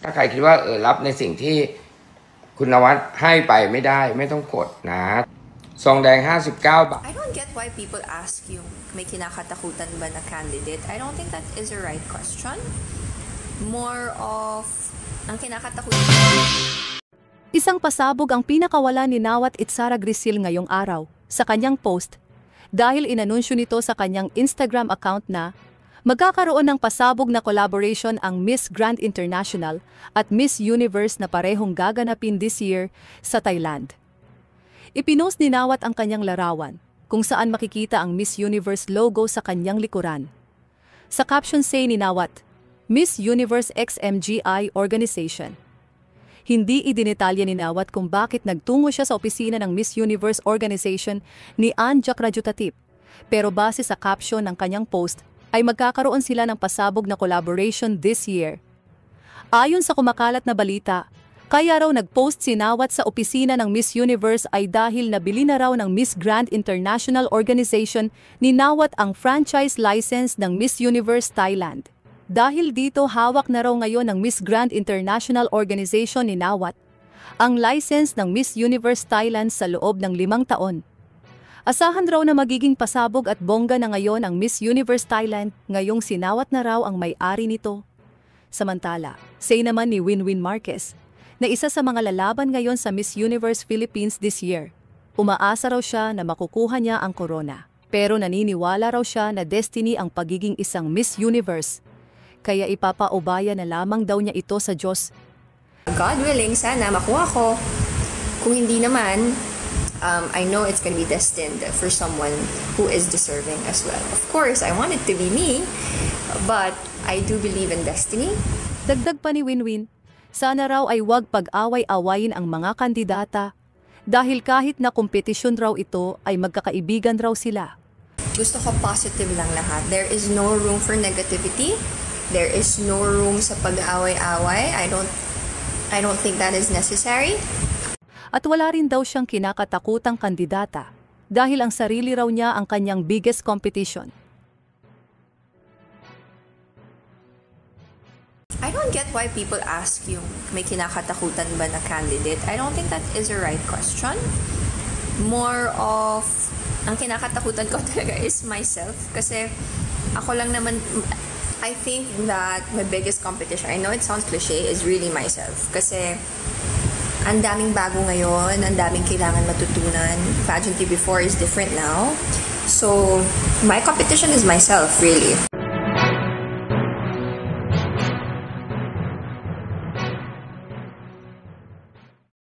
ถ้าใครคิดว่ารับในสิ่งที่คุณนวัดให้ไปไม่ได้ไม่ต้องกดนะซองแดง59 บาท I don't get why people ask you, may kinakatakutan ba na candidate? I don't think that is a right question. More of, ang kinakatakutan. Isang pasabog ang pinakawala ni Nawat Itsara Grisil ngayong araw sa kanyang post dahil inanunsyo nito sa kanyang Instagram account na magkakaroon ng pasabog na collaboration ang Miss Grand International at Miss Universe na parehong gaganapin this year sa Thailand. Ipinost ni Nawat ang kanyang larawan kung saan makikita ang Miss Universe logo sa kanyang likuran. Sa caption say ni Nawat, Miss Universe XMGI Organization. Hindi idinetalya ni Nawat kung bakit nagtungo siya sa opisina ng Miss Universe Organization ni Anjak Rajutatip, pero base sa caption ng kanyang post ay magkakaroon sila ng pasabog na collaboration this year. Ayon sa kumakalat na balita, kaya raw nag-post si Nawat sa opisina ng Miss Universe ay dahil nabili na raw ng Miss Grand International Organization ni Nawat ang franchise license ng Miss Universe Thailand. Dahil dito hawak na raw ngayon ng Miss Grand International Organization ni Nawat ang license ng Miss Universe Thailand sa loob ng 5 taon. Asahan raw na magiging pasabog at bongga na ngayon ang Miss Universe Thailand ngayong si Nawat na raw ang may-ari nito. Samantala, say naman ni Winwin Marquez na isa sa mga lalaban ngayon sa Miss Universe Philippines this year. Umaasa raw siya na makukuha niya ang corona. Pero naniniwala raw siya na destiny ang pagiging isang Miss Universe. Kaya ipapaubaya na lamang daw niya ito sa Diyos. God willing, sana makuha ko. Kung hindi naman, I know it's gonna be destined for someone who is deserving as well. Of course, I want it to be me, but I do believe in destiny. Dagdag pa ni Winwin, sana raw ay huwag pag-away-awayin ang mga kandidata dahil kahit na kompetisyon raw ito ay magkakaibigan raw sila. Gusto ko positive lang lahat. There is no room for negativity. There is no room sa pag-away-away. I don't think that is necessary. At wala rin daw siyang kinakatakutang kandidata dahil ang sarili raw niya ang kanyang biggest competition. I don't get why people ask you, may kinakatakutan ba na candidate? I don't think that is a right question. More of, ang kinakatakutan ko talaga is myself. Kasi ako lang naman, I think that my biggest competition, I know it sounds cliche, is really myself. Kasi ang daming bago ngayon, ang daming kailangan matutunan. Pageantry before is different now. So, my competition is myself, really.